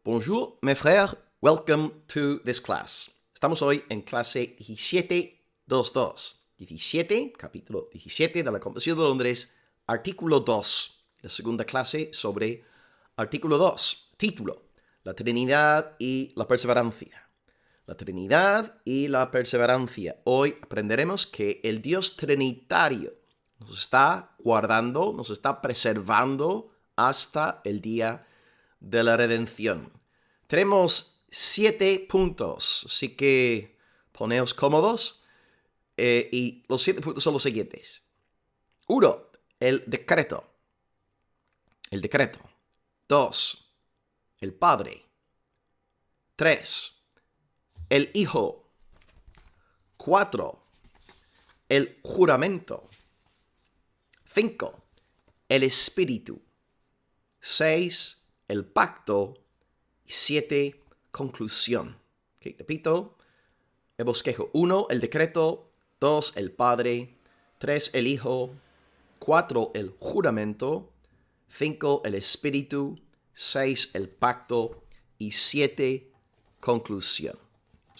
Bonjour, mes frères. Welcome to this class. Estamos hoy en clase 17.2.2. 17, capítulo 17 de la Composición de Londres, artículo 2. La segunda clase sobre artículo 2. Título: La Trinidad y la Perseverancia. La Trinidad y la Perseverancia. Hoy aprenderemos que el Dios Trinitario nos está guardando, nos está preservando hasta el día de la redención. Tenemos 7 puntos, así que poneos cómodos. Y los 7 puntos son los siguientes. 1. El decreto. El decreto. 2. El Padre. 3. El Hijo. 4. El juramento. 5. El Espíritu. 6. El pacto. Y 7. Conclusión. Okay, repito. El bosquejo. 1. El decreto. 2. El Padre. 3. El Hijo. 4. El juramento. 5. El Espíritu. 6. El pacto. Y 7. Conclusión.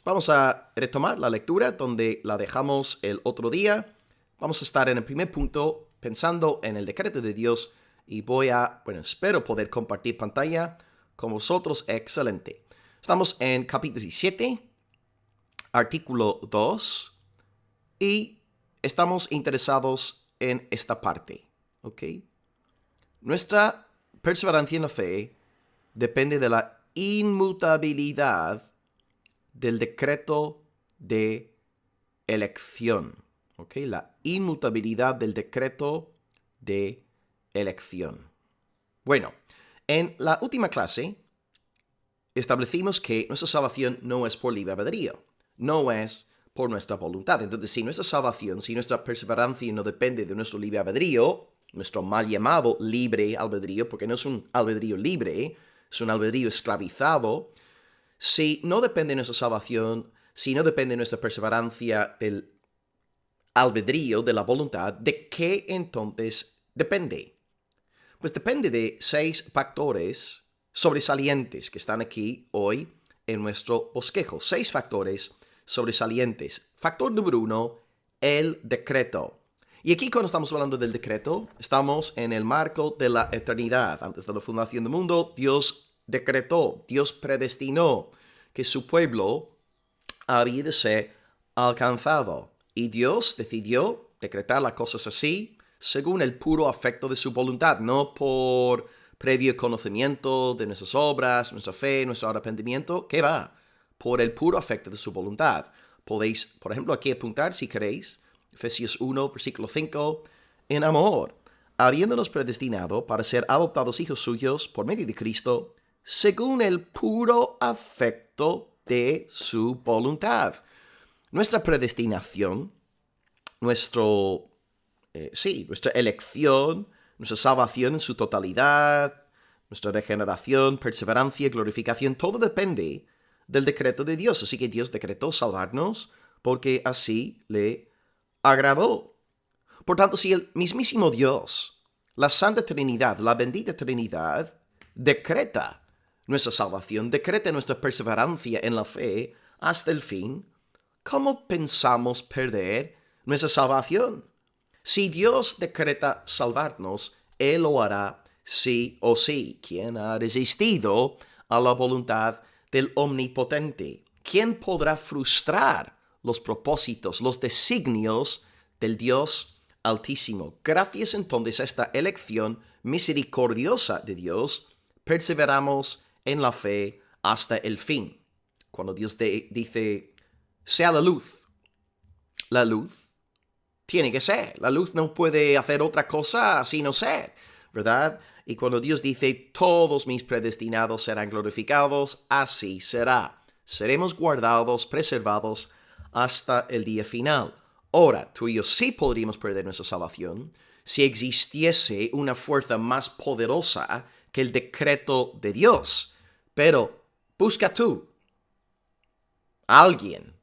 Vamos a retomar la lectura donde la dejamos el otro día. Vamos a estar en el primer punto pensando en el decreto de Dios y espero poder compartir pantalla con vosotros. Excelente. Estamos en capítulo 17, artículo 2 y estamos interesados en esta parte. ¿Ok? Nuestra perseverancia en la fe depende de la inmutabilidad del decreto de elección. ¿Ok? La inmutabilidad del decreto de elección. Bueno, en la última clase establecimos que nuestra salvación no es por libre albedrío, no es por nuestra voluntad. Entonces, si nuestra salvación, si nuestra perseverancia no depende de nuestro libre albedrío, nuestro mal llamado libre albedrío, porque no es un albedrío libre, es un albedrío esclavizado, si no depende de nuestra salvación, si no depende de nuestra perseverancia del albedrío, de la voluntad, ¿de qué entonces depende? Pues depende de 6 factores sobresalientes que están aquí hoy en nuestro bosquejo. 6 factores sobresalientes. Factor número 1, el decreto. Y aquí cuando estamos hablando del decreto, estamos en el marco de la eternidad. Antes de la fundación del mundo, Dios decretó, Dios predestinó que su pueblo había de ser alcanzado. Y Dios decidió decretar las cosas así, según el puro afecto de su voluntad, no por previo conocimiento de nuestras obras, nuestra fe, nuestro arrepentimiento. ¿Qué va? Por el puro afecto de su voluntad. Podéis, por ejemplo, aquí apuntar, si queréis, Efesios 1, versículo 5, en amor, habiéndonos predestinado para ser adoptados hijos suyos por medio de Cristo, según el puro afecto de su voluntad. Nuestra predestinación, nuestra elección, nuestra salvación en su totalidad, nuestra regeneración, perseverancia, glorificación, todo depende del decreto de Dios. Así que Dios decretó salvarnos porque así le agradó. Por tanto, si el mismísimo Dios, la Santa Trinidad, la bendita Trinidad, decreta nuestra salvación, decreta nuestra perseverancia en la fe hasta el fin, ¿cómo pensamos perder nuestra salvación? Si Dios decreta salvarnos, Él lo hará sí o sí. ¿Quién ha resistido a la voluntad del Omnipotente? ¿Quién podrá frustrar los propósitos, los designios del Dios Altísimo? Gracias entonces a esta elección misericordiosa de Dios, perseveramos en la fe hasta el fin. Cuando Dios dice, sea la luz tiene que ser. La luz no puede hacer otra cosa sino ser, ¿verdad? Y cuando Dios dice, todos mis predestinados serán glorificados, así será. Seremos guardados, preservados hasta el día final. Ahora, tú y yo sí podríamos perder nuestra salvación si existiese una fuerza más poderosa que el decreto de Dios. Pero busca tú alguien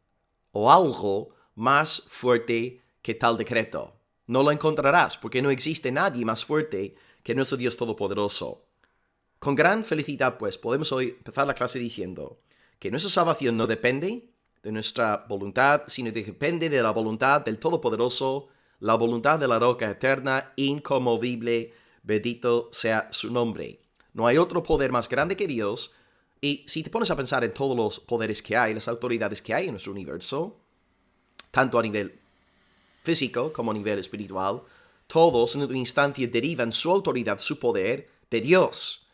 o algo más fuerte que tal decreto. No lo encontrarás porque no existe nadie más fuerte que nuestro Dios Todopoderoso. Con gran felicidad, pues, podemos hoy empezar la clase diciendo que nuestra salvación no depende de nuestra voluntad, sino que depende de la voluntad del Todopoderoso, la voluntad de la roca eterna, inconmovible, bendito sea su nombre. No hay otro poder más grande que Dios, y si te pones a pensar en todos los poderes que hay, las autoridades que hay en nuestro universo, tanto a nivel físico como a nivel espiritual, todos en última instancia derivan su autoridad, su poder de Dios.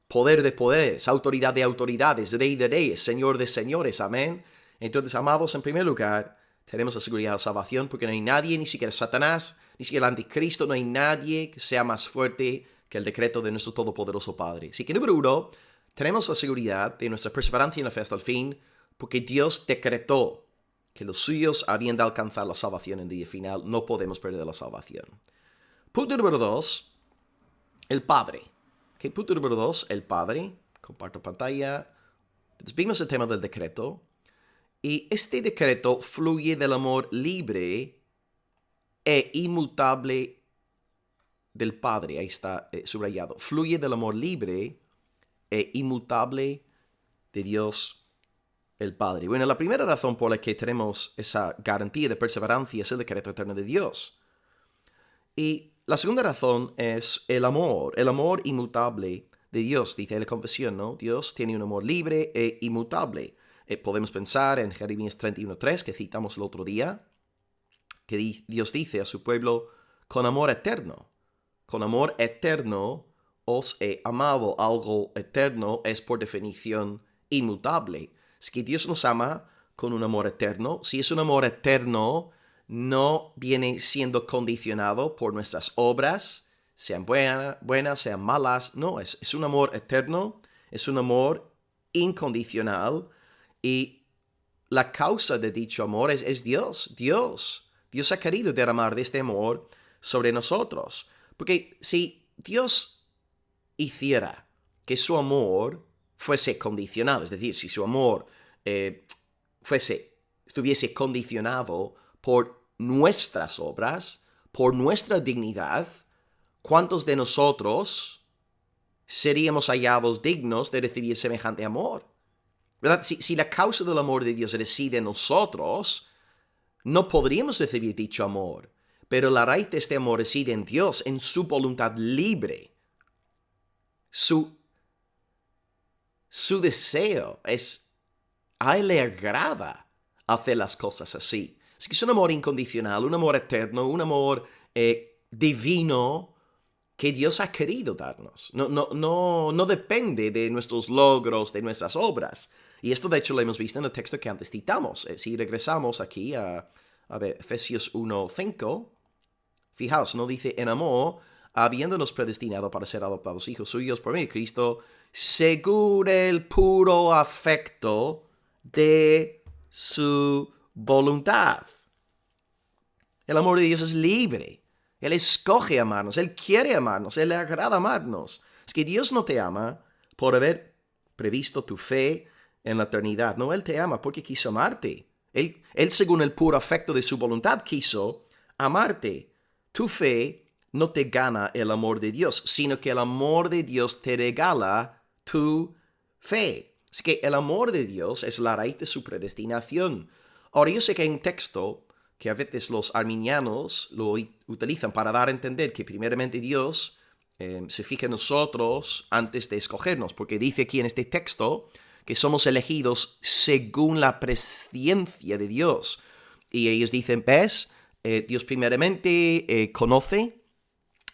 Poder de poderes, autoridad de autoridades, rey de reyes, señor de señores, amén. Entonces, amados, en primer lugar, tenemos la seguridad de salvación porque no hay nadie, ni siquiera Satanás, ni siquiera el anticristo, no hay nadie que sea más fuerte que el decreto de nuestro todopoderoso Padre. Así que, número uno, tenemos la seguridad de nuestra perseverancia en la fe hasta el fin porque Dios decretó que los suyos habían de alcanzar la salvación en el día final. No podemos perder la salvación. Punto número dos, el Padre. Okay, punto número 2, el Padre. Comparto pantalla. Entonces, vimos el tema del decreto. Y este decreto fluye del amor libre e inmutable del Padre. Ahí está subrayado. Fluye del amor libre e inmutable de Dios el Padre. Bueno, la primera razón por la que tenemos esa garantía de perseverancia es el decreto eterno de Dios. Y la segunda razón es el amor inmutable de Dios, dice la confesión, ¿no? Dios tiene un amor libre e inmutable. Podemos pensar en Jeremías 31:3, que citamos el otro día, que Dios dice a su pueblo, con amor eterno os he amado. Algo eterno es por definición inmutable. Es que Dios nos ama con un amor eterno. Si es un amor eterno, no viene siendo condicionado por nuestras obras, sean buenas, sean malas. No, es un amor eterno, es un amor incondicional y la causa de dicho amor es Dios. Dios ha querido derramar de este amor sobre nosotros. Porque si Dios hiciera que su amor fuese condicional, es decir, si su amor estuviese condicionado por nuestras obras, por nuestra dignidad, ¿cuántos de nosotros seríamos hallados dignos de recibir semejante amor? ¿Verdad? Si la causa del amor de Dios reside en nosotros, no podríamos recibir dicho amor. Pero la raíz de este amor reside en Dios, en su voluntad libre. Su deseo a Él le agrada hacer las cosas así. Es que es un amor incondicional, un amor eterno, un amor divino que Dios ha querido darnos. No depende de nuestros logros, de nuestras obras. Y esto de hecho lo hemos visto en el texto que antes citamos. Si regresamos aquí a Efesios 1:5, fijaos, no dice en amor, habiéndonos predestinado para ser adoptados hijos suyos por medio de Cristo, según el puro afecto de su voluntad. El amor de Dios es libre. Él escoge amarnos, Él quiere amarnos, Él le agrada amarnos. Es que Dios no te ama por haber previsto tu fe en la eternidad. No, Él te ama porque quiso amarte. Él según el puro afecto de su voluntad, quiso amarte. Tu fe no te gana el amor de Dios, sino que el amor de Dios te regala tu fe. Es que el amor de Dios es la raíz de su predestinación. Ahora, yo sé que hay un texto que a veces los arminianos lo utilizan para dar a entender que primeramente Dios se fija en nosotros antes de escogernos, porque dice aquí en este texto que somos elegidos según la presciencia de Dios. Y ellos dicen, ¿ves? Dios primeramente conoce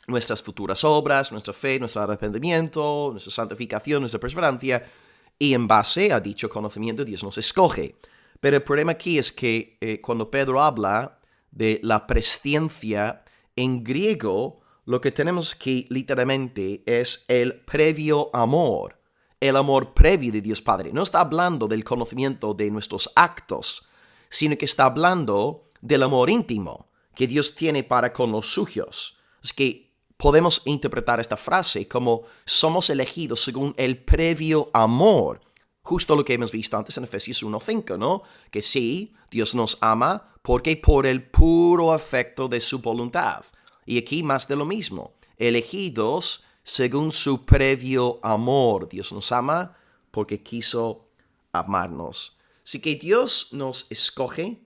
nuestras futuras obras, nuestra fe, nuestro arrepentimiento, nuestra santificación, nuestra perseverancia, y en base a dicho conocimiento Dios nos escoge. Pero el problema aquí es que cuando Pedro habla de la presciencia, en griego lo que tenemos aquí literalmente es el previo amor, el amor previo de Dios Padre. No está hablando del conocimiento de nuestros actos, sino que está hablando del amor íntimo que Dios tiene para con los suyos. Es que podemos interpretar esta frase como somos elegidos según el previo amor. Justo lo que hemos visto antes en Efesios 1:5, ¿no? Que sí, Dios nos ama porque por el puro afecto de su voluntad. Y aquí más de lo mismo. Elegidos según su previo amor. Dios nos ama porque quiso amarnos. Así que Dios nos escoge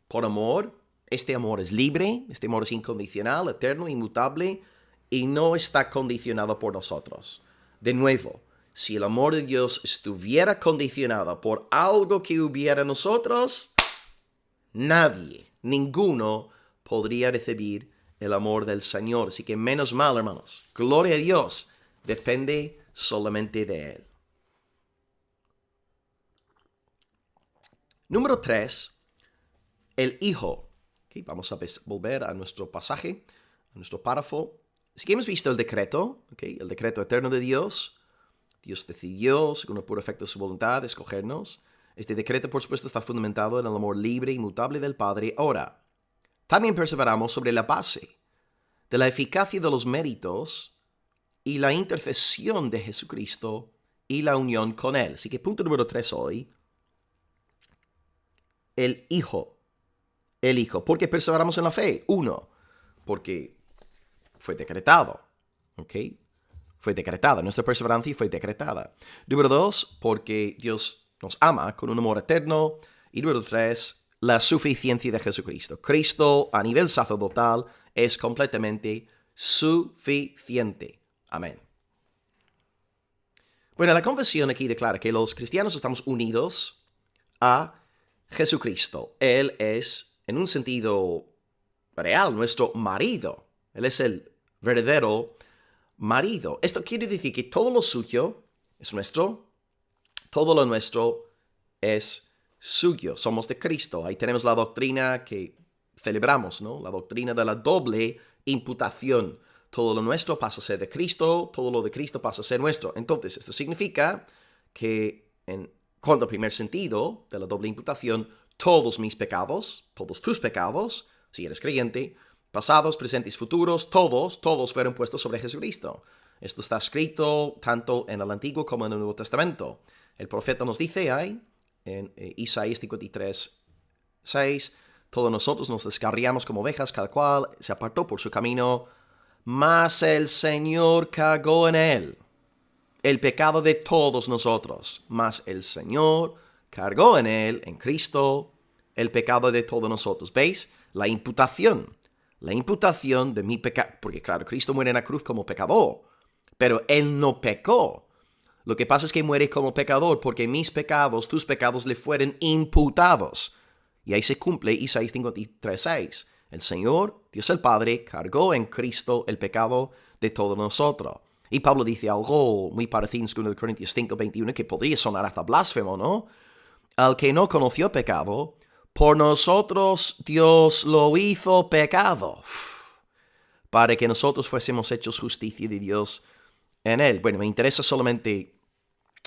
por amor. Este amor es libre, este amor es incondicional, eterno, inmutable y no está condicionado por nosotros. De nuevo, si el amor de Dios estuviera condicionado por algo que hubiera en nosotros, nadie, ninguno podría recibir el amor del Señor. Así que menos mal, hermanos. Gloria a Dios. Depende solamente de Él. Número 3. El Hijo. Okay, vamos a volver a nuestro pasaje, a nuestro párrafo. Así que hemos visto el decreto, el decreto eterno de Dios. Dios decidió, según el puro efecto de su voluntad, escogernos. Este decreto, por supuesto, está fundamentado en el amor libre e inmutable del Padre. Ahora, también perseveramos sobre la base de la eficacia de los méritos y la intercesión de Jesucristo y la unión con Él. Así que punto número 3 hoy. El Hijo. El Hijo. ¿Por qué perseveramos en la fe? 1. Porque fue decretado. Fue decretada. Nuestra perseverancia fue decretada. Número 2. Porque Dios nos ama con un amor eterno. Y número 3. La suficiencia de Jesucristo. Cristo, a nivel sacerdotal, es completamente suficiente. Amén. Bueno, la confesión aquí declara que los cristianos estamos unidos a Jesucristo. Él es, en un sentido real, nuestro marido. Él es el verdadero marido. Esto quiere decir que todo lo suyo es nuestro, todo lo nuestro es suyo. Somos de Cristo. Ahí tenemos la doctrina que celebramos, ¿no? La doctrina de la doble imputación. Todo lo nuestro pasa a ser de Cristo, todo lo de Cristo pasa a ser nuestro. Entonces, esto significa que en cuanto al primer sentido de la doble imputación, todos mis pecados, todos tus pecados, si eres creyente, pasados, presentes, futuros, todos fueron puestos sobre Jesucristo. Esto está escrito tanto en el Antiguo como en el Nuevo Testamento. El profeta nos dice ahí, en Isaías 53:6, todos nosotros nos descarriamos como ovejas, cada cual se apartó por su camino, mas el Señor cargó en él el pecado de todos nosotros, mas el Señor cargó en él, en Cristo, el pecado de todos nosotros. ¿Veis? La imputación de mi pecado, porque claro, Cristo muere en la cruz como pecador, pero él no pecó. Lo que pasa es que muere como pecador porque mis pecados, tus pecados le fueron imputados. Y ahí se cumple Isaías 53:6. El Señor, Dios el Padre, cargó en Cristo el pecado de todos nosotros. Y Pablo dice algo muy parecido en 2 Corintios 5:21 que podría sonar hasta blasfemo, ¿no? Al que no conoció pecado, por nosotros Dios lo hizo pecado, para que nosotros fuésemos hechos justicia de Dios en él. Bueno, me interesa solamente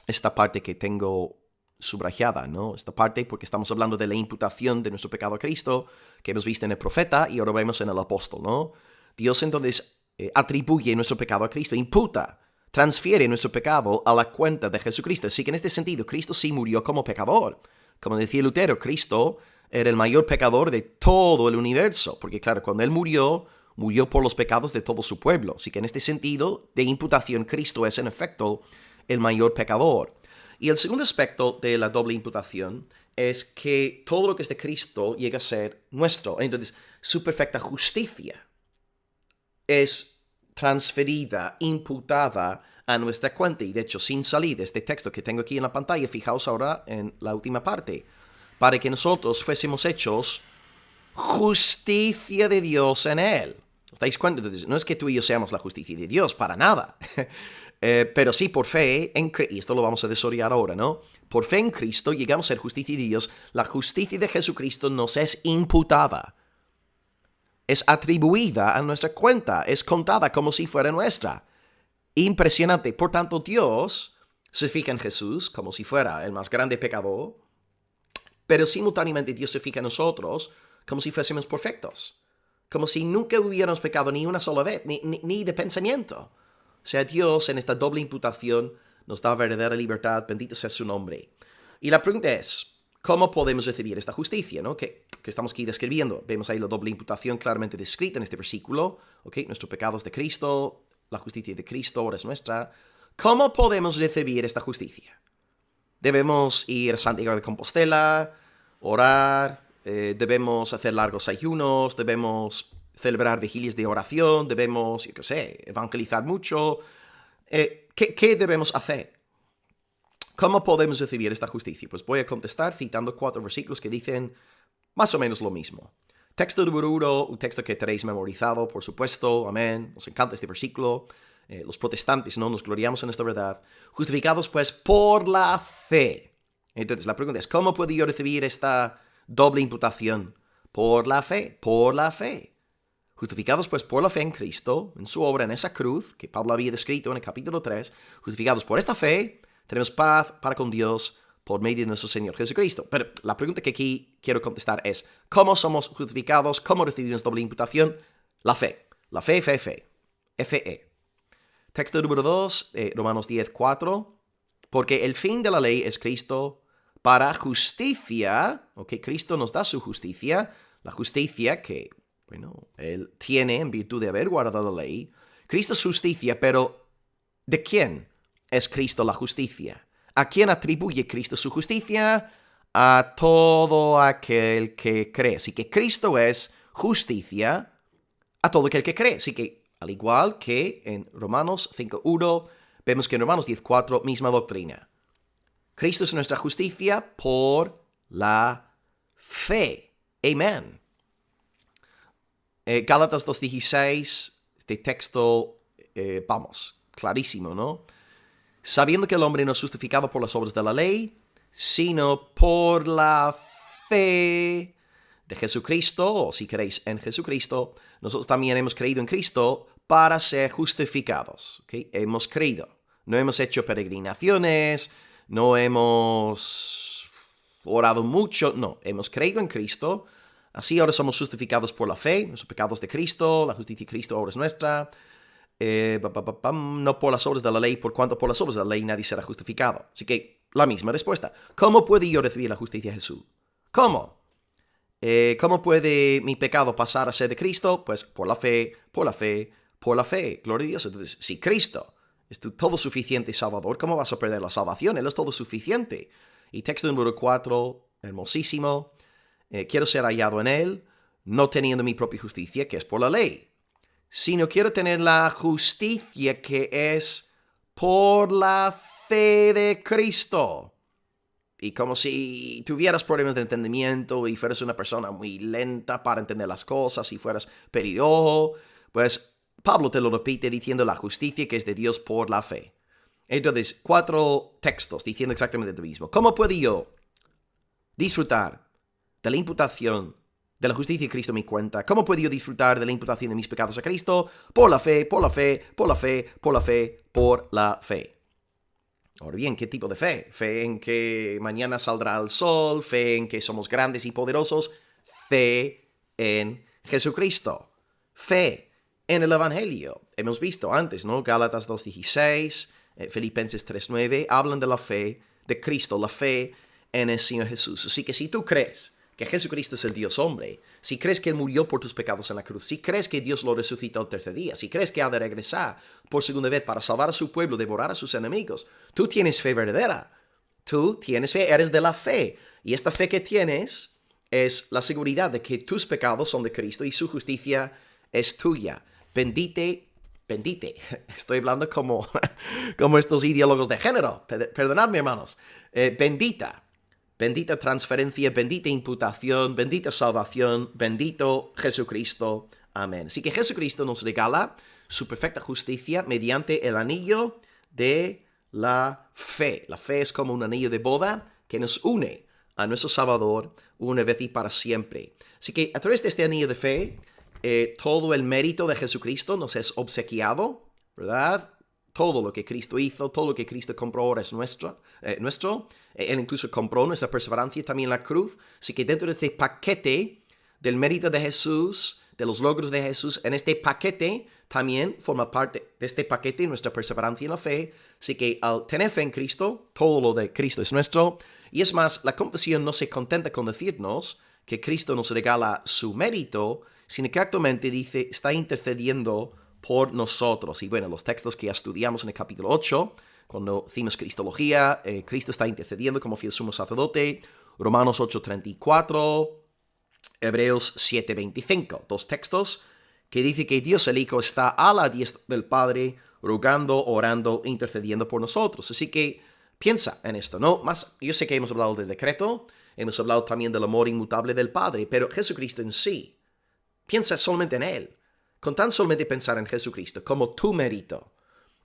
esta parte que tengo subrayada, ¿no? Esta parte porque estamos hablando de la imputación de nuestro pecado a Cristo, que hemos visto en el profeta y ahora vemos en el apóstol, ¿no? Dios entonces atribuye nuestro pecado a Cristo, imputa, transfiere nuestro pecado a la cuenta de Jesucristo. Así que en este sentido, Cristo sí murió como pecador. Como decía Lutero, Cristo era el mayor pecador de todo el universo, porque claro, cuando Él murió por los pecados de todo su pueblo. Así que en este sentido de imputación, Cristo es en efecto el mayor pecador. Y el segundo aspecto de la doble imputación es que todo lo que es de Cristo llega a ser nuestro. Entonces, su perfecta justicia es transferida, imputada a nuestra cuenta. Y de hecho, sin salir de este texto que tengo aquí en la pantalla, fijaos ahora en la última parte, para que nosotros fuésemos hechos justicia de Dios en Él. ¿Os dais cuenta? Entonces, no es que tú y yo seamos la justicia de Dios, para nada. Pero sí, por fe, y esto lo vamos a desarrollar ahora, ¿no? Por fe en Cristo llegamos a ser justicia de Dios. La justicia de Jesucristo nos es imputada. Es atribuida a nuestra cuenta. Es contada como si fuera nuestra. Impresionante. Por tanto, Dios se fija en Jesús como si fuera el más grande pecador, pero simultáneamente Dios se fija en nosotros como si fuésemos perfectos. Como si nunca hubiéramos pecado ni una sola vez, ni de pensamiento. O sea, Dios en esta doble imputación nos da verdadera libertad, bendito sea su nombre. Y la pregunta es, ¿cómo podemos recibir esta justicia, ¿no? que estamos aquí describiendo? Vemos ahí la doble imputación claramente descrita en este versículo. Nuestro pecado es de Cristo, la justicia de Cristo ahora es nuestra, ¿cómo podemos recibir esta justicia? Debemos ir a Santiago de Compostela, orar, debemos hacer largos ayunos, debemos celebrar vigilias de oración, debemos, yo qué sé, evangelizar mucho. ¿Qué debemos hacer? ¿Cómo podemos recibir esta justicia? Pues voy a contestar citando 4 versículos que dicen más o menos lo mismo. Texto número 1, un texto que tenéis memorizado, por supuesto, amén. Nos encanta este versículo. Los protestantes, ¿no? Nos gloriamos en esta verdad. Justificados, pues, por la fe. Entonces, la pregunta es, ¿cómo puedo yo recibir esta doble imputación? Por la fe, por la fe. Justificados, pues, por la fe en Cristo, en su obra en esa cruz, que Pablo había descrito en el capítulo 3. Justificados por esta fe, tenemos paz para con Dios por medio de nuestro Señor Jesucristo. Pero la pregunta que aquí quiero contestar es, ¿cómo somos justificados? ¿Cómo recibimos doble imputación? La fe. La fe, fe, fe. F-E. Texto número 2, Romanos 10, 4. Porque el fin de la ley es Cristo para justicia. Ok, Cristo nos da su justicia. La justicia que, bueno, Él tiene en virtud de haber guardado la ley. Cristo es justicia, pero ¿de quién es Cristo la justicia? ¿A quién atribuye Cristo su justicia? A todo aquel que cree. Así que Cristo es justicia a todo aquel que cree. Así que, al igual que en Romanos 5.1, vemos que en Romanos 10.4, misma doctrina. Cristo es nuestra justicia por la fe. Amén. Gálatas 2.16, este texto, clarísimo, ¿no? Sabiendo que el hombre no es justificado por las obras de la ley, sino por la fe de Jesucristo, o si queréis, en Jesucristo, nosotros también hemos creído en Cristo para ser justificados. ¿Okay? Hemos creído. No hemos hecho peregrinaciones, no hemos orado mucho, no, hemos creído en Cristo. Así ahora somos justificados por la fe, los pecados de Cristo, la justicia de Cristo ahora es nuestra. No por las obras de la ley, por cuanto por las obras de la ley nadie será justificado. Así que la misma respuesta. ¿Cómo puedo yo recibir la justicia de Jesús? ¿Cómo? ¿Cómo puede mi pecado pasar a ser de Cristo? Pues por la fe, por la fe, por la fe. Gloria a Dios. Entonces, si Cristo es tu todo suficiente Salvador, ¿cómo vas a perder la salvación? Él es todo suficiente. Y texto número 4, hermosísimo. Quiero ser hallado en Él, no teniendo mi propia justicia, que es por la ley, sino quiero tener la justicia que es por la fe de Cristo. Y como si tuvieras problemas de entendimiento y fueras una persona muy lenta para entender las cosas y fueras pelirrojo, pues Pablo te lo repite diciendo la justicia que es de Dios por la fe. Entonces, 4 textos diciendo exactamente lo mismo. ¿Cómo puedo yo disfrutar de la imputación de la justicia de Cristo en mi cuenta? ¿Cómo puedo yo disfrutar de la imputación de mis pecados a Cristo? Por la fe, por la fe, por la fe, por la fe, por la fe. Ahora bien, ¿qué tipo de fe? ¿Fe en que mañana saldrá el sol? ¿Fe en que somos grandes y poderosos? Fe en Jesucristo. Fe en el Evangelio. Hemos visto antes, ¿no? Gálatas 2.16, Filipenses 3.9, hablan de la fe de Cristo, la fe en el Señor Jesús. Así que si tú crees que Jesucristo es el Dios hombre, si crees que Él murió por tus pecados en la cruz, si crees que Dios lo resucitó al tercer día, si crees que ha de regresar por segunda vez para salvar a su pueblo, devorar a sus enemigos, tú tienes fe verdadera. Tú tienes fe, eres de la fe. Y esta fe que tienes es la seguridad de que tus pecados son de Cristo y su justicia es tuya. Bendite. Estoy hablando como estos ideólogos de género. Perdonadme, hermanos. Bendita transferencia, bendita imputación, bendita salvación, bendito Jesucristo. Amén. Así que Jesucristo nos regala su perfecta justicia mediante el anillo de la fe. La fe es como un anillo de boda que nos une a nuestro Salvador una vez y para siempre. Así que a través de este anillo de fe, todo el mérito de Jesucristo nos es obsequiado, ¿verdad? Todo lo que Cristo hizo, todo lo que Cristo compró ahora es nuestro. Él incluso compró nuestra perseverancia también en la cruz. Así que dentro de este paquete del mérito de Jesús, de los logros de Jesús, en este paquete también forma parte de este paquete nuestra perseverancia en la fe. Así que al tener fe en Cristo, todo lo de Cristo es nuestro. Y es más, la confesión no se contenta con decirnos que Cristo nos regala su mérito, sino que actualmente dice, está intercediendo por nosotros. Y bueno, los textos que ya estudiamos en el capítulo 8, cuando hicimos Cristología, Cristo está intercediendo como fiel sumo sacerdote, Romanos 8:34, Hebreos 7:25, dos textos que dice que Dios el Hijo está a la diestra del Padre, rogando, orando, intercediendo por nosotros. Así que piensa en esto, ¿no? Yo sé que hemos hablado del decreto, hemos hablado también del amor inmutable del Padre, pero Jesucristo en sí, piensa solamente en Él. Con tan solamente pensar en Jesucristo como tu mérito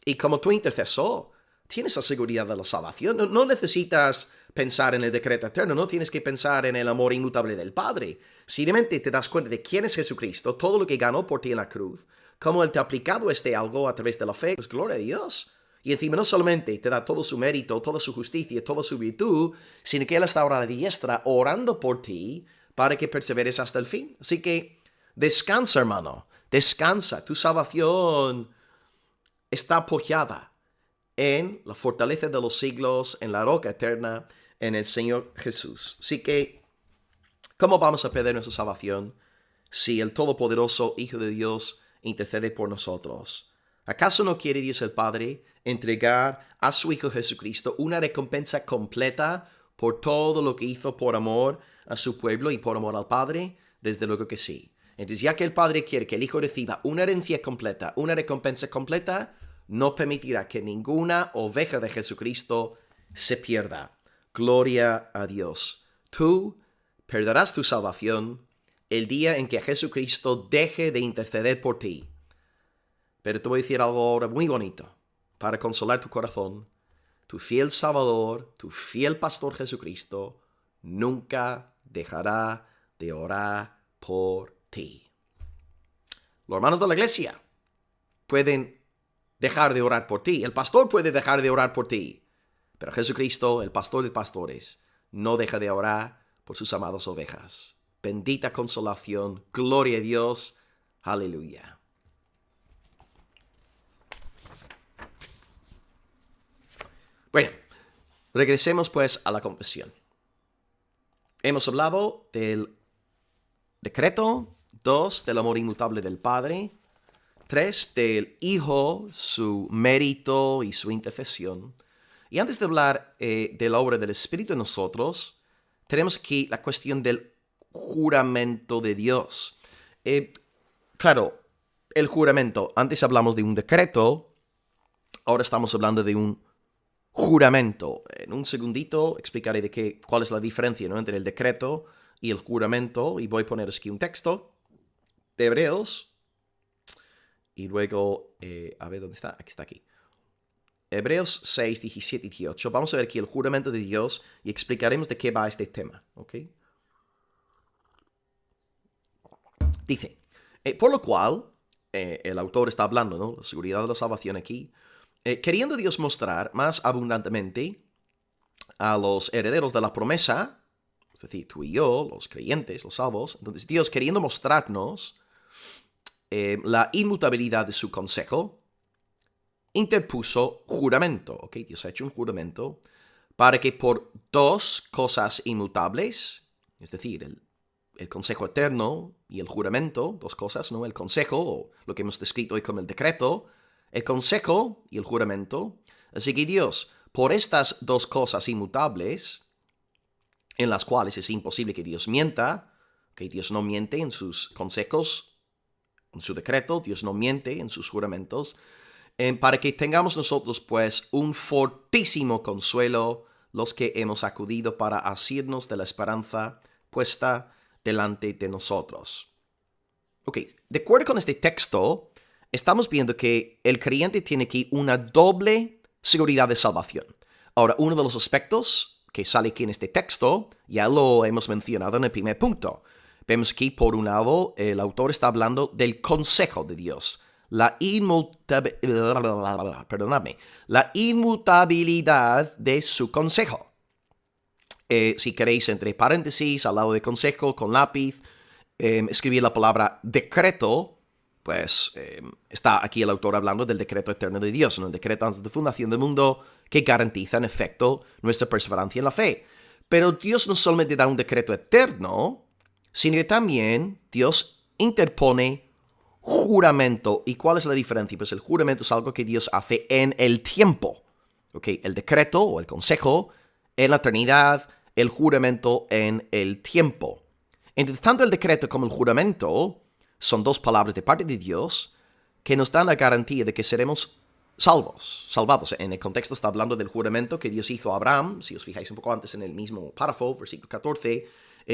y como tu intercesor, tienes la seguridad de la salvación. No necesitas pensar en el decreto eterno, no tienes que pensar en el amor inmutable del Padre. Simplemente te das cuenta de quién es Jesucristo, todo lo que ganó por ti en la cruz, cómo Él te ha aplicado algo a través de la fe, pues gloria a Dios. Y encima no solamente te da todo su mérito, toda su justicia, toda su virtud, sino que Él está ahora a la diestra orando por ti para que perseveres hasta el fin. Así que descansa, hermano, descansa. Tu salvación está apoyada en la fortaleza de los siglos, en la roca eterna, en el Señor Jesús. Así que, ¿cómo vamos a perder nuestra salvación si el todopoderoso Hijo de Dios intercede por nosotros? ¿Acaso no quiere Dios el Padre entregar a su Hijo Jesucristo una recompensa completa por todo lo que hizo por amor a su pueblo y por amor al Padre? Desde luego que sí. Entonces, ya que el Padre quiere que el Hijo reciba una herencia completa, una recompensa completa, no permitirá que ninguna oveja de Jesucristo se pierda. Gloria a Dios. Tú perderás tu salvación el día en que Jesucristo deje de interceder por ti. Pero te voy a decir algo ahora muy bonito para consolar tu corazón. Tu fiel Salvador, tu fiel Pastor Jesucristo, nunca dejará de orar por ti. Los hermanos de la iglesia pueden dejar de orar por ti. El pastor puede dejar de orar por ti. Pero Jesucristo, el pastor de pastores, no deja de orar por sus amadas ovejas. Bendita consolación. Gloria a Dios. Aleluya. Bueno, regresemos pues a la confesión. Hemos hablado del decreto, 2, del amor inmutable del Padre, 3, del Hijo, su mérito y su intercesión. Y antes de hablar de la obra del Espíritu en nosotros, tenemos aquí la cuestión del juramento de Dios. Claro, el juramento, antes hablamos de un decreto, ahora estamos hablando de un juramento. En un segundito explicaré cuál es la diferencia, ¿no?, entre el decreto y el juramento. Y voy a poner aquí un texto de Hebreos. Y luego, a ver dónde está. Aquí está aquí. Hebreos 6, 17 y 18. Vamos a ver aquí el juramento de Dios y explicaremos de qué va este tema. ¿Ok? Dice, por lo cual, el autor está hablando, ¿no?, la seguridad de la salvación aquí. Queriendo Dios mostrar más abundantemente a los herederos de la promesa, es decir, tú y yo, los creyentes, los salvos, entonces Dios queriendo mostrarnos la inmutabilidad de su consejo, interpuso juramento. ¿Ok? Dios ha hecho un juramento para que por dos cosas inmutables, es decir, el consejo eterno y el juramento, dos cosas, ¿no? El consejo, o lo que hemos descrito hoy como el decreto, el consejo y el juramento. Así que Dios, por estas dos cosas inmutables, en las cuales es imposible que Dios mienta, que Dios no miente en sus consejos, en su decreto, Dios no miente en sus juramentos, para que tengamos nosotros pues un fortísimo consuelo los que hemos acudido para asirnos de la esperanza puesta delante de nosotros. Ok, de acuerdo con este texto, estamos viendo que el creyente tiene aquí una doble seguridad de salvación. Ahora, uno de los aspectos que sale aquí en este texto, ya lo hemos mencionado en el primer punto. Vemos aquí, por un lado, el autor está hablando del consejo de Dios, la inmutabilidad de su consejo. Si queréis, entre paréntesis, al lado de consejo, con lápiz, escribir la palabra decreto, pues está aquí el autor hablando del decreto eterno de Dios, ¿no? El decreto antes de fundación del mundo que garantiza en efecto nuestra perseverancia en la fe. Pero Dios no solamente da un decreto eterno, sino que también Dios interpone juramento. ¿Y cuál es la diferencia? Pues el juramento es algo que Dios hace en el tiempo. ¿Okay? El decreto o el consejo en la eternidad, el juramento en el tiempo. Entonces, tanto el decreto como el juramento son dos palabras de parte de Dios que nos dan la garantía de que seremos salvados. En el contexto está hablando del juramento que Dios hizo a Abraham. Si os fijáis un poco antes en el mismo párrafo, versículo 14,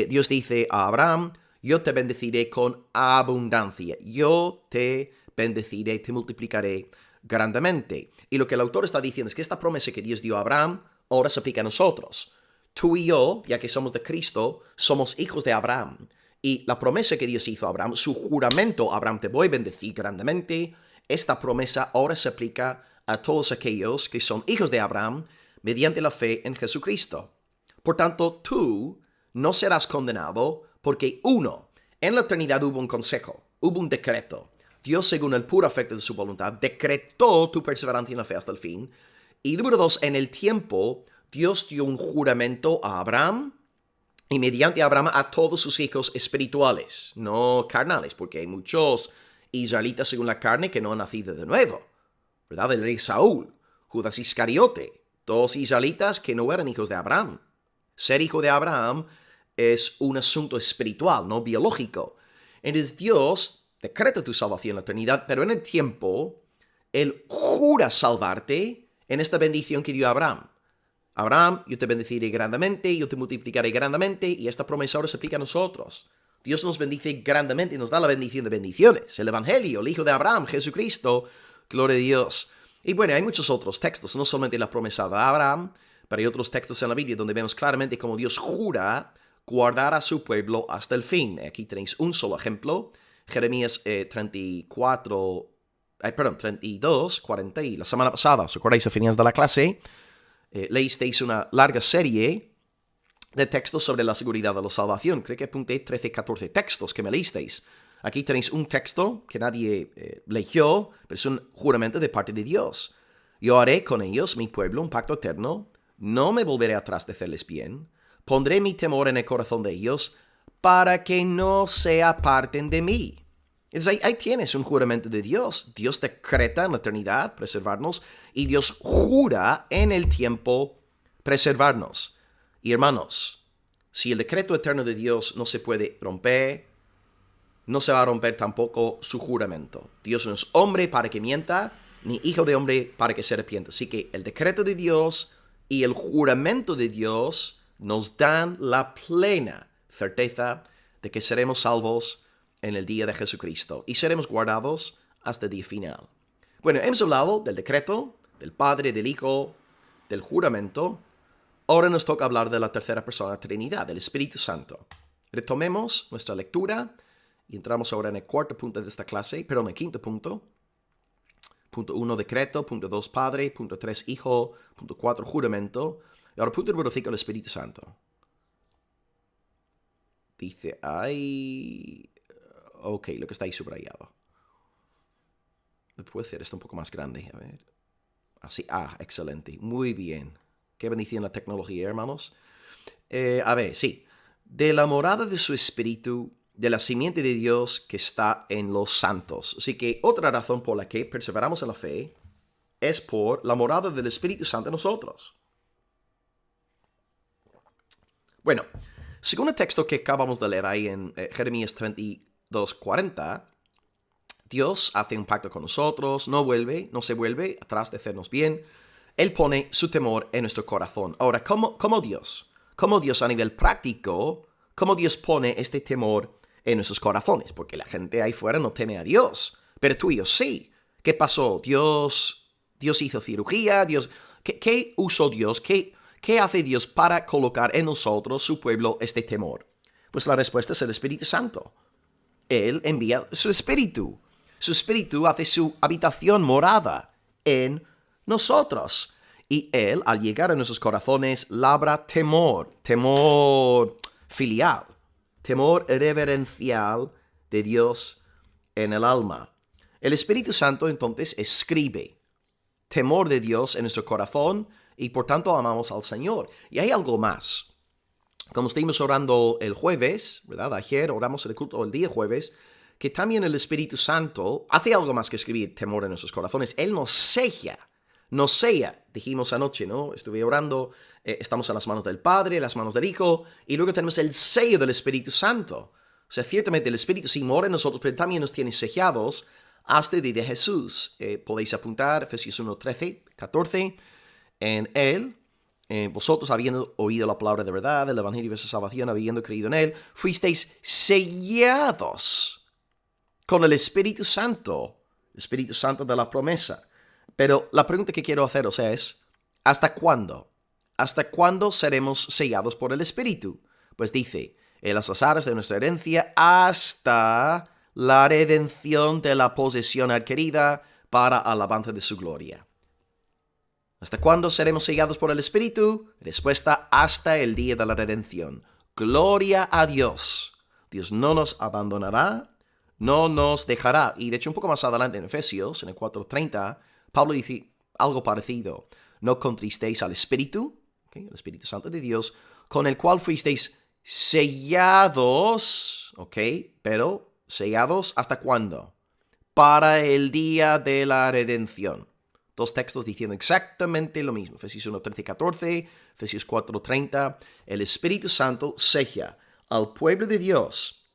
Dios dice a Abraham: yo te bendeciré con abundancia. Yo te bendeciré, te multiplicaré grandemente. Y lo que el autor está diciendo es que esta promesa que Dios dio a Abraham ahora se aplica a nosotros. Tú y yo, ya que somos de Cristo, somos hijos de Abraham. Y la promesa que Dios hizo a Abraham, su juramento: Abraham, te voy a bendecir grandemente, esta promesa ahora se aplica a todos aquellos que son hijos de Abraham mediante la fe en Jesucristo. Por tanto, tú no serás condenado porque, uno, en la eternidad hubo un consejo, hubo un decreto. Dios, según el puro afecto de su voluntad, decretó tu perseverancia en la fe hasta el fin. Y número dos, en el tiempo, Dios dio un juramento a Abraham y mediante Abraham a todos sus hijos espirituales, no carnales, porque hay muchos israelitas según la carne que no han nacido de nuevo, ¿verdad? El rey Saúl, Judas Iscariote, dos israelitas que no eran hijos de Abraham. Ser hijo de Abraham es un asunto espiritual, no biológico. Entonces Dios decreta tu salvación en la eternidad, pero en el tiempo, Él jura salvarte en esta bendición que dio a Abraham. Abraham, yo te bendeciré grandemente, yo te multiplicaré grandemente, y esta promesa ahora se aplica a nosotros. Dios nos bendice grandemente y nos da la bendición de bendiciones. El Evangelio, el Hijo de Abraham, Jesucristo, gloria a Dios. Y bueno, hay muchos otros textos, no solamente la promesa de Abraham, pero hay otros textos en la Biblia donde vemos claramente cómo Dios jura guardar a su pueblo hasta el fin. Aquí tenéis un solo ejemplo, Jeremías 32, 40, y la semana pasada, ¿os acordáis a finales de la clase? Leísteis una larga serie de textos sobre la seguridad de la salvación. Creo que apunté 13, 14 textos que me leísteis. Aquí tenéis un texto que nadie leyó, pero es un juramento de parte de Dios. Yo haré con ellos, mi pueblo, un pacto eterno. No me volveré atrás de hacerles bien. Pondré mi temor en el corazón de ellos para que no se aparten de mí. Entonces, ahí tienes un juramento de Dios. Dios decreta en la eternidad preservarnos y Dios jura en el tiempo preservarnos. Y hermanos, si el decreto eterno de Dios no se puede romper, no se va a romper tampoco su juramento. Dios no es hombre para que mienta, ni hijo de hombre para que se arrepienta. Así que el decreto de Dios y el juramento de Dios nos dan la plena certeza de que seremos salvos en el día de Jesucristo y seremos guardados hasta el día final. Bueno, hemos hablado del decreto, del Padre, del Hijo, del juramento. Ahora nos toca hablar de la tercera persona de la Trinidad, del Espíritu Santo. Retomemos nuestra lectura y entramos ahora en el cuarto punto de esta clase, perdón, el quinto punto. Punto 1, decreto. Punto 2, Padre. Punto 3, Hijo. Punto 4, juramento. Y ahora punto número 5, el Espíritu Santo. Dice ahí... Ok, lo que está ahí subrayado. ¿Me puedo hacer esto un poco más grande? A ver. Así, excelente. Muy bien. Qué bendición la tecnología, hermanos. A ver, sí. De la morada de su Espíritu, de la simiente de Dios que está en los santos. Así que otra razón por la que perseveramos en la fe es por la morada del Espíritu Santo en nosotros. Bueno, según el texto que acabamos de leer ahí en Jeremías 32:40, Dios hace un pacto con nosotros, no se vuelve atrás de hacernos bien. Él pone su temor en nuestro corazón. Ahora, ¿cómo Dios a nivel práctico, cómo Dios pone este temor en nuestros corazones? Porque la gente ahí fuera no teme a Dios, pero tú y yo sí. ¿Qué pasó? Dios hizo cirugía, ¿qué usó Dios? ¿Qué hace Dios para colocar en nosotros, su pueblo, este temor? Pues la respuesta es el Espíritu Santo. Él envía su Espíritu. Su Espíritu hace su habitación morada en nosotros. Y Él, al llegar a nuestros corazones, labra temor filial, temor reverencial de Dios en el alma. El Espíritu Santo entonces escribe temor de Dios en nuestro corazón y por tanto amamos al Señor. Y hay algo más. Como estuvimos orando el jueves, ¿verdad? Ayer oramos en el culto del día jueves, que también el Espíritu Santo hace algo más que escribir temor en nuestros corazones. Él nos sella. Nos sella. Dijimos anoche, ¿no? Estuve orando. Estamos en las manos del Padre, en las manos del Hijo. Y luego tenemos el sello del Espíritu Santo. O sea, ciertamente el Espíritu sí mora en nosotros, pero también nos tiene sellados hasta el día de Jesús. Podéis apuntar Efesios 1, 13, 14. En Él, vosotros habiendo oído la palabra de verdad, el evangelio de vuestra salvación, habiendo creído en Él, fuisteis sellados con el Espíritu Santo de la promesa. Pero la pregunta que quiero haceros es, ¿hasta cuándo? ¿Hasta cuándo seremos sellados por el Espíritu? Pues dice, en las azares de nuestra herencia hasta la redención de la posesión adquirida para alabanza de su gloria. ¿Hasta cuándo seremos sellados por el Espíritu? Respuesta, hasta el día de la redención. Gloria a Dios. Dios no nos abandonará, no nos dejará. Y de hecho un poco más adelante en Efesios, en el 4:30, Pablo dice algo parecido. No contristéis al Espíritu, ¿okay? El Espíritu Santo de Dios, con el cual fuisteis sellados, ¿ok? Pero sellados ¿hasta cuándo? Para el día de la redención. Dos textos diciendo exactamente lo mismo. Efesios 1, 13 y 14, Efesios 4, 30. El Espíritu Santo sella al pueblo de Dios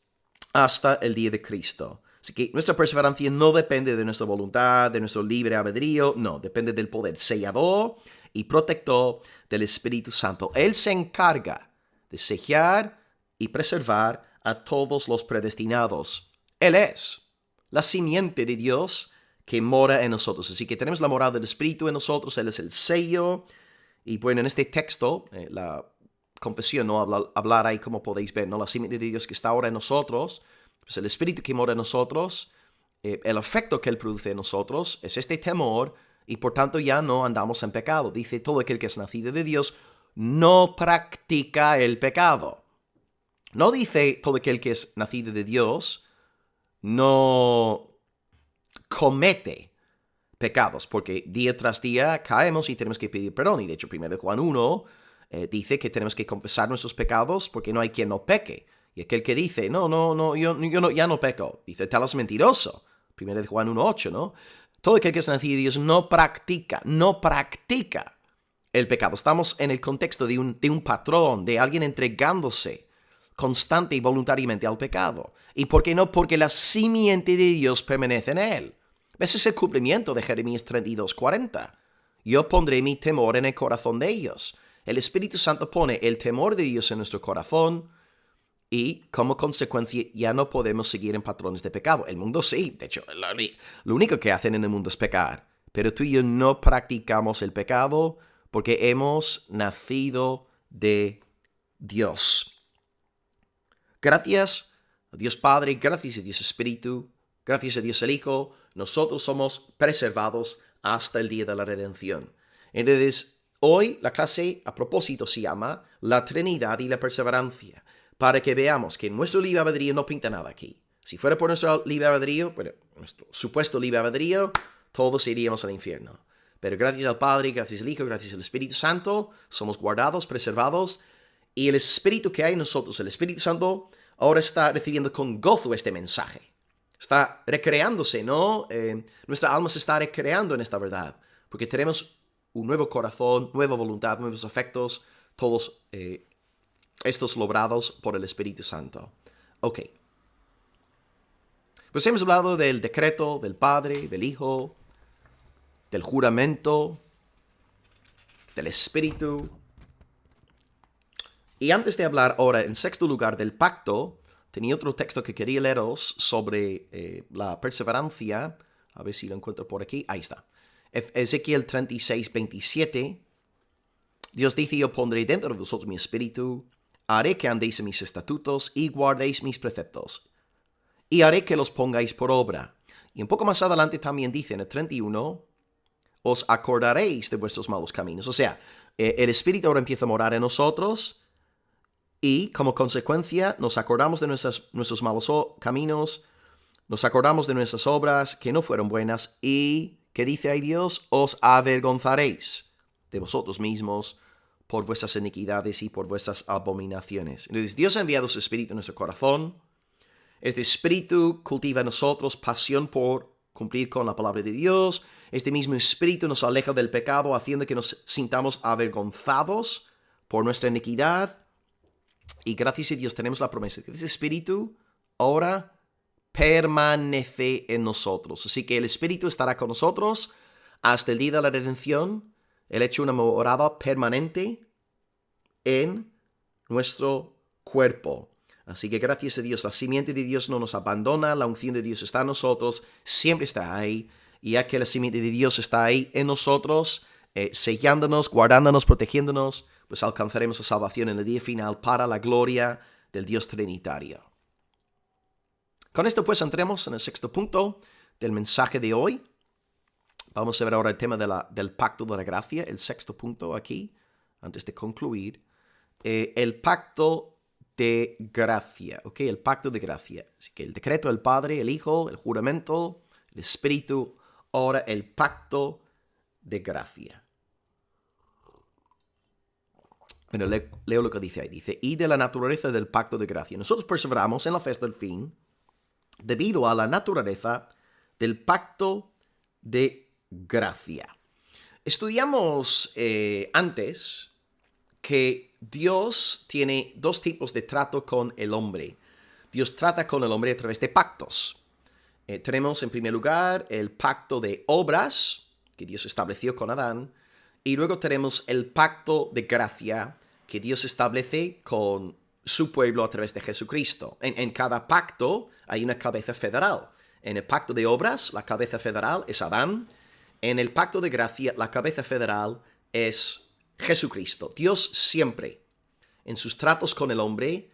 hasta el día de Cristo. Así que nuestra perseverancia no depende de nuestra voluntad, de nuestro libre albedrío. No, depende del poder sellador y protector del Espíritu Santo. Él se encarga de sellar y preservar a todos los predestinados. Él es la simiente de Dios que mora en nosotros. Así que tenemos la morada del Espíritu en nosotros. Él es el sello. Y bueno, en este texto, la confesión no hablar ahí, como podéis ver, ¿no? La simiente de Dios que está ahora en nosotros, pues el Espíritu que mora en nosotros, el efecto que Él produce en nosotros es este temor, y por tanto ya no andamos en pecado. Dice, todo aquel que es nacido de Dios no practica el pecado. No dice, todo aquel que es nacido de Dios no comete pecados, porque día tras día caemos y tenemos que pedir perdón. Y de hecho, 1 Juan 1 dice que tenemos que confesar nuestros pecados porque no hay quien no peque. Y aquel que dice, yo ya no peco, dice, tal es mentiroso. 1 Juan 1:8, ¿no? Todo aquel que es nacido de Dios no practica el pecado. Estamos en el contexto de un patrón, de alguien entregándose constante y voluntariamente al pecado. ¿Y por qué no? Porque la simiente de Dios permanece en él. Ese es el cumplimiento de Jeremías 32:40. Yo pondré mi temor en el corazón de ellos. El Espíritu Santo pone el temor de Dios en nuestro corazón y como consecuencia ya no podemos seguir en patrones de pecado. El mundo sí, de hecho, lo único que hacen en el mundo es pecar. Pero tú y yo no practicamos el pecado porque hemos nacido de Dios. Gracias a Dios Padre, gracias a Dios Espíritu, gracias a Dios el Hijo, nosotros somos preservados hasta el día de la redención. Entonces, hoy la clase a propósito se llama La Trinidad y la Perseverancia, para que veamos que nuestro libre albedrío no pinta nada aquí. Si fuera por nuestro libre albedrío, bueno, nuestro supuesto libre albedrío, todos iríamos al infierno. Pero gracias al Padre, gracias al Hijo, gracias al Espíritu Santo, somos guardados, preservados, y el Espíritu que hay en nosotros, el Espíritu Santo, ahora está recibiendo con gozo este mensaje. Está recreándose, ¿no? Nuestra alma se está recreando en esta verdad, porque tenemos un nuevo corazón, nueva voluntad, nuevos afectos, todos estos logrados por el Espíritu Santo. Ok. Pues hemos hablado del decreto del Padre, del Hijo, del juramento, del Espíritu. Y antes de hablar ahora, en sexto lugar, del pacto, tenía otro texto que quería leeros sobre la perseverancia. A ver si lo encuentro por aquí. Ahí está. Ezequiel 36:27. Dios dice, yo pondré dentro de vosotros mi espíritu, haré que andéis en mis estatutos y guardéis mis preceptos, y haré que los pongáis por obra. Y un poco más adelante también dice en el 31, os acordaréis de vuestros malos caminos. O sea, el Espíritu ahora empieza a morar en nosotros y como consecuencia nos acordamos de nuestros malos caminos, nos acordamos de nuestras obras que no fueron buenas y, ¿qué dice ahí Dios? Os avergonzaréis de vosotros mismos por vuestras iniquidades y por vuestras abominaciones. Entonces Dios ha enviado su Espíritu en nuestro corazón. Este espíritu cultiva en nosotros pasión por cumplir con la palabra de Dios. Este mismo espíritu nos aleja del pecado, haciendo que nos sintamos avergonzados por nuestra iniquidad. Y gracias a Dios tenemos la promesa que ese espíritu ahora permanece en nosotros. Así que el espíritu estará con nosotros hasta el día de la redención. Él ha hecho una morada permanente en nuestro cuerpo. Así que gracias a Dios, la simiente de Dios no nos abandona, la unción de Dios está en nosotros, siempre está ahí. Y ya que la simiente de Dios está ahí en nosotros, sellándonos, guardándonos, protegiéndonos, pues alcanzaremos la salvación en el día final para la gloria del Dios Trinitario. Con esto pues entremos en el sexto punto del mensaje de hoy. Vamos a ver ahora el tema del pacto de la gracia, el sexto punto aquí, antes de concluir. El pacto de gracia, ¿ok? El pacto de gracia. Así que el decreto del Padre, el Hijo, el juramento, el Espíritu, ahora el pacto de gracia. Bueno, leo lo que dice ahí. Dice, y de la naturaleza del pacto de gracia. Nosotros perseveramos en la fe hasta el fin, debido a la naturaleza del pacto de gracia. Estudiamos antes que Dios tiene dos tipos de trato con el hombre. Dios trata con el hombre a través de pactos. Tenemos en primer lugar el pacto de obras que Dios estableció con Adán, y luego tenemos el pacto de gracia que Dios establece con su pueblo a través de Jesucristo. En cada pacto hay una cabeza federal. En el pacto de obras, la cabeza federal es Adán. En el pacto de gracia, la cabeza federal es Jesucristo. Dios siempre, en sus tratos con el hombre,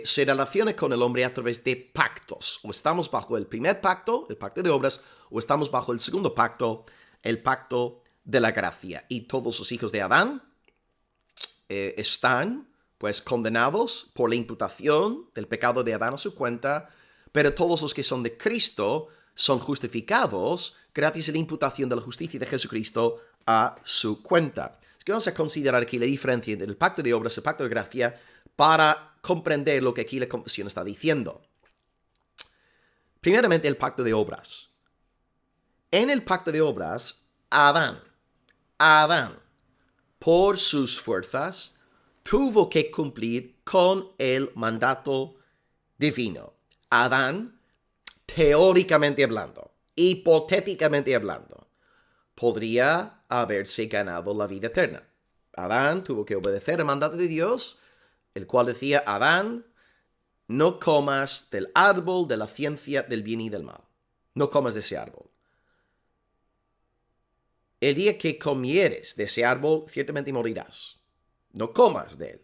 se relaciona con el hombre a través de pactos. O estamos bajo el primer pacto, el pacto de obras, o estamos bajo el segundo pacto, el pacto de la gracia. Y todos los hijos de Adán están pues condenados por la imputación del pecado de Adán a su cuenta, pero todos los que son de Cristo son justificados gracias a la imputación de la justicia de Jesucristo a su cuenta. Es que vamos a considerar aquí la diferencia entre el pacto de obras y el pacto de gracia para comprender lo que aquí la confesión está diciendo. Primeramente, el pacto de obras. En el pacto de obras, Adán, por sus fuerzas, tuvo que cumplir con el mandato divino. Adán, teóricamente hablando, hipotéticamente hablando, podría haberse ganado la vida eterna. Adán tuvo que obedecer el mandato de Dios, el cual decía, Adán, no comas del árbol de la ciencia del bien y del mal. No comas de ese árbol. El día que comieres de ese árbol, ciertamente morirás. No comas de él.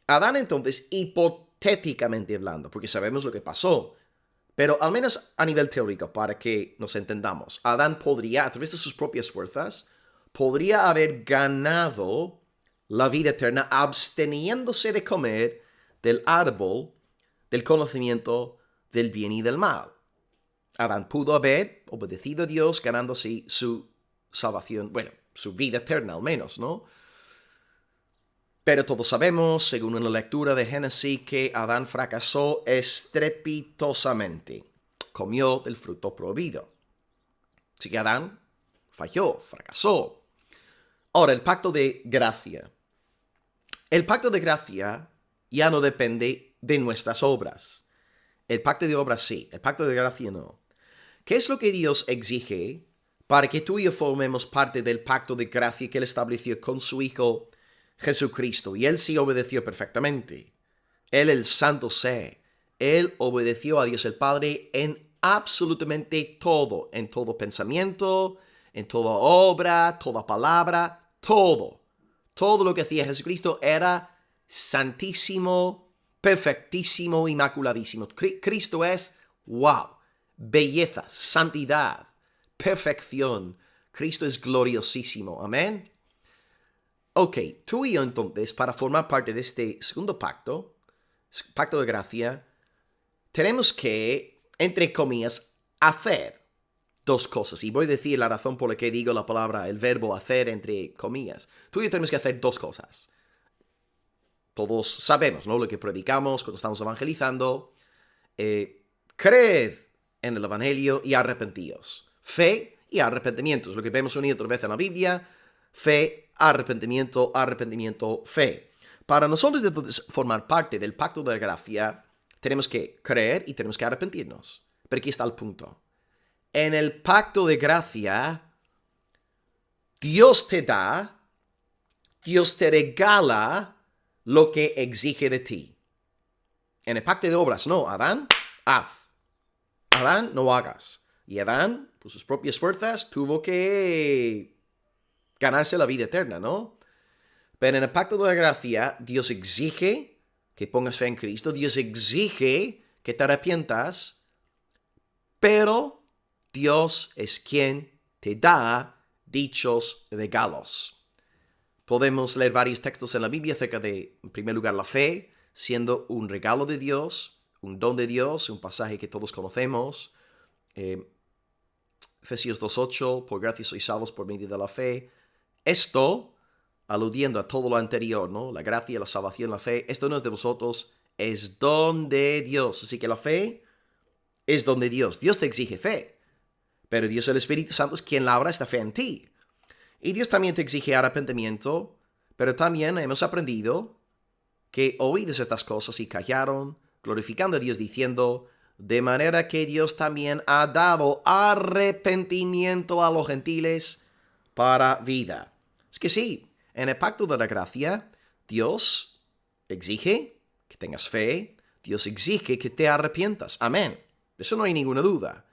Adán entonces, hipotéticamente hablando, porque sabemos lo que pasó, pero al menos a nivel teórico, para que nos entendamos, Adán podría, a través de sus propias fuerzas, podría haber ganado la vida eterna absteniéndose de comer del árbol del conocimiento del bien y del mal. Adán pudo haber obedecido a Dios, ganando así su salvación, bueno, su vida eterna al menos, ¿no? Pero todos sabemos, según una lectura de Génesis, que Adán fracasó estrepitosamente. Comió del fruto prohibido. Así que Adán falló, fracasó. Ahora, el pacto de gracia. El pacto de gracia ya no depende de nuestras obras. El pacto de obras sí, el pacto de gracia no. ¿Qué es lo que Dios exige para que tú y yo formemos parte del pacto de gracia que Él estableció con su Hijo Jesucristo? Y Él sí obedeció perfectamente. Él, el santo ser, Él obedeció a Dios el Padre en absolutamente todo, en todo pensamiento, en toda obra, toda palabra, todo. Todo lo que hacía Jesucristo era santísimo, perfectísimo, inmaculadísimo. Cristo es, wow, belleza, santidad, perfección. Cristo es gloriosísimo. Amén. Ok, tú y yo entonces, para formar parte de este segundo pacto, pacto de gracia, tenemos que, entre comillas, hacer dos cosas. Y voy a decir la razón por la que digo la palabra, el verbo hacer entre comillas. Tú y yo tenemos que hacer dos cosas. Todos sabemos, ¿no? Lo que predicamos cuando estamos evangelizando. creed en el Evangelio y arrepentíos. Fe y arrepentimiento. Es lo que vemos una y otra vez en la Biblia. Fe, arrepentimiento, arrepentimiento, fe. Para nosotros entonces formar parte del pacto de la gracia, tenemos que creer y tenemos que arrepentirnos. Pero aquí está el punto. En el pacto de gracia, Dios te da, Dios te regala lo que exige de ti. En el pacto de obras, no, Adán, haz. Adán, no hagas. Y Adán, por sus propias fuerzas, tuvo que ganarse la vida eterna, ¿no? Pero en el pacto de la gracia, Dios exige que pongas fe en Cristo, Dios exige que te arrepientas, pero Dios es quien te da dichos regalos. Podemos leer varios textos en la Biblia acerca de, en primer lugar, la fe, siendo un regalo de Dios, un don de Dios, un pasaje que todos conocemos. Efesios 2:8, por gracia sois salvos por medio de la fe. Esto, aludiendo a todo lo anterior, ¿no? La gracia, la salvación, la fe, esto no es de vosotros, es don de Dios. Así que la fe es don de Dios. Dios te exige fe, pero Dios el Espíritu Santo es quien labra esta fe en ti. Y Dios también te exige arrepentimiento, pero también hemos aprendido que oídes estas cosas y callaron, glorificando a Dios diciendo, de manera que Dios también ha dado arrepentimiento a los gentiles para vida. Es que sí, en el pacto de la gracia, Dios exige que tengas fe, Dios exige que te arrepientas. Amén. De eso no hay ninguna duda.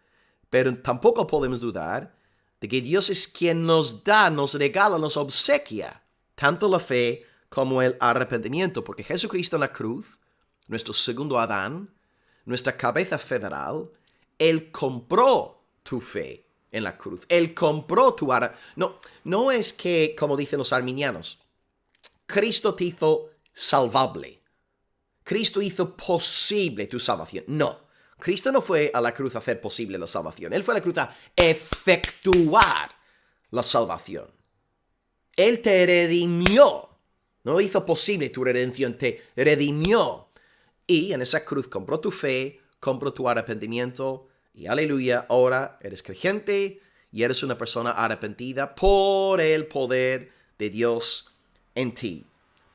Pero tampoco podemos dudar de que Dios es quien nos da, nos regala, nos obsequia tanto la fe como el arrepentimiento, porque Jesucristo en la cruz, nuestro segundo Adán, nuestra cabeza federal, Él compró tu fe en la cruz. Él compró tu arrepentimiento. No es que, como dicen los arminianos, Cristo te hizo salvable. Cristo hizo posible tu salvación. No. Cristo no fue a la cruz a hacer posible la salvación. Él fue a la cruz a efectuar la salvación. Él te redimió. No hizo posible tu redención, te redimió. Y en esa cruz compró tu fe, compró tu arrepentimiento. Y aleluya, ahora eres creyente y eres una persona arrepentida por el poder de Dios en ti.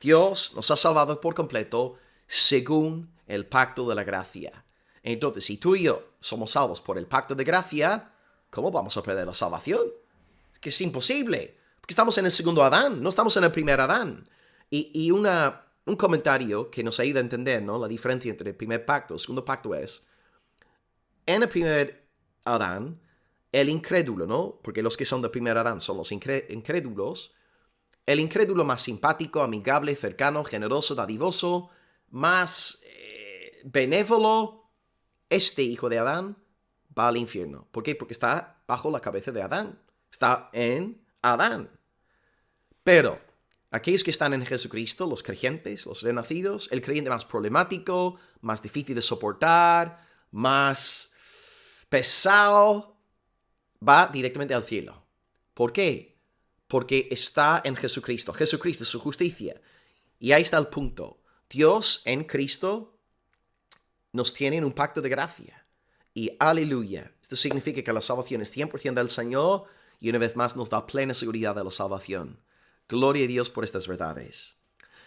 Dios nos ha salvado por completo según el pacto de la gracia. Entonces, si tú y yo somos salvos por el pacto de gracia, ¿cómo vamos a perder la salvación? Es que es imposible, porque estamos en el segundo Adán, no estamos en el primer Adán. Y un comentario que nos ayuda a entender, ¿no?, la diferencia entre el primer pacto y el segundo pacto es, en el primer Adán, el incrédulo, ¿no?, porque los que son del primer Adán son los incrédulos, el incrédulo más simpático, amigable, cercano, generoso, dadivoso, más benévolo, este hijo de Adán va al infierno. ¿Por qué? Porque está bajo la cabeza de Adán. Está en Adán. Pero aquellos que están en Jesucristo, los creyentes, los renacidos, el creyente más problemático, más difícil de soportar, más pesado, va directamente al cielo. ¿Por qué? Porque está en Jesucristo. Jesucristo es su justicia. Y ahí está el punto. Dios en Cristo nos tiene en un pacto de gracia. Y aleluya. Esto significa que la salvación es 100% del Señor y una vez más nos da plena seguridad de la salvación. Gloria a Dios por estas verdades.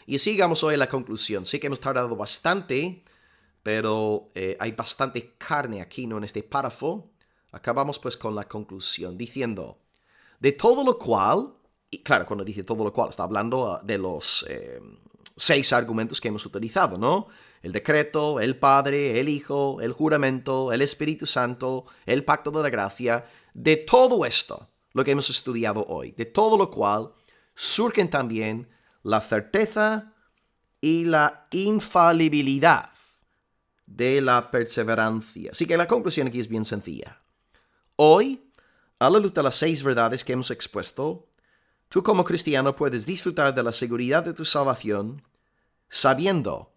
Y así llegamos hoy a la conclusión. Sé que hemos tardado bastante, pero hay bastante carne aquí, ¿no?, en este párrafo. Acabamos pues con la conclusión, diciendo, de todo lo cual, y claro, cuando dice todo lo cual, está hablando de los 6 argumentos que hemos utilizado, ¿no? El decreto, el Padre, el Hijo, el juramento, el Espíritu Santo, el pacto de la gracia. De todo esto, lo que hemos estudiado hoy, de todo lo cual surgen también la certeza y la infalibilidad de la perseverancia. Así que la conclusión aquí es bien sencilla. Hoy, a la luz de las 6 verdades que hemos expuesto, tú como cristiano puedes disfrutar de la seguridad de tu salvación sabiendo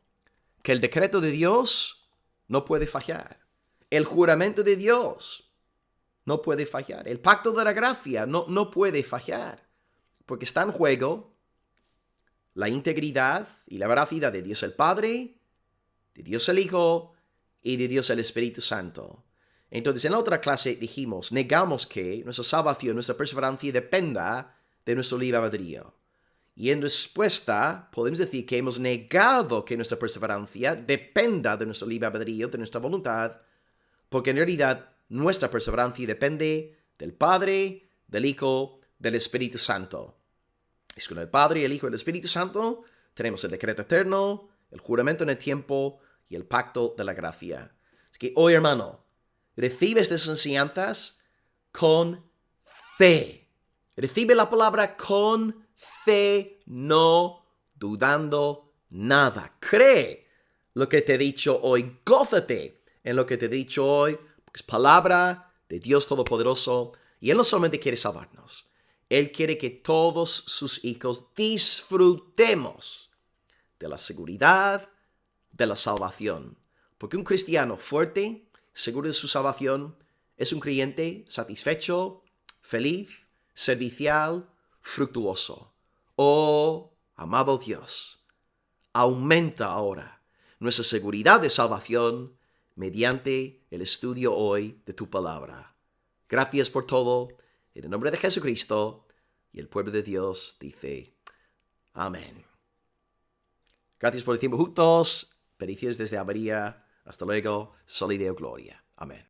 que el decreto de Dios no puede fallar. El juramento de Dios no puede fallar. El pacto de la gracia no puede fallar. Porque está en juego la integridad y la veracidad de Dios el Padre, de Dios el Hijo y de Dios el Espíritu Santo. Entonces, en la otra clase dijimos, negamos que nuestra salvación, nuestra perseverancia dependa de nuestro libre albedrío. Y en respuesta, podemos decir que hemos negado que nuestra perseverancia dependa de nuestro libre albedrío, de nuestra voluntad, porque en realidad nuestra perseverancia depende del Padre, del Hijo, del Espíritu Santo. Es con el Padre, el Hijo y el Espíritu Santo tenemos el decreto eterno, el juramento en el tiempo y el pacto de la gracia. Así que hoy, hermano, recibe estas enseñanzas con fe. Recibe la palabra con fe, no dudando nada. Cree lo que te he dicho hoy. Gózate en lo que te he dicho hoy, porque es palabra de Dios Todopoderoso. Y Él no solamente quiere salvarnos, Él quiere que todos sus hijos disfrutemos de la seguridad de la salvación. Porque un cristiano fuerte, seguro de su salvación, es un creyente satisfecho, feliz, servicial, fructuoso. Oh, amado Dios, aumenta ahora nuestra seguridad de salvación mediante el estudio hoy de tu palabra. Gracias por todo, en el nombre de Jesucristo, y el pueblo de Dios dice, amén. Gracias por el tiempo juntos, bendiciones desde María, hasta luego, Sol y Deo Gloria. Amén.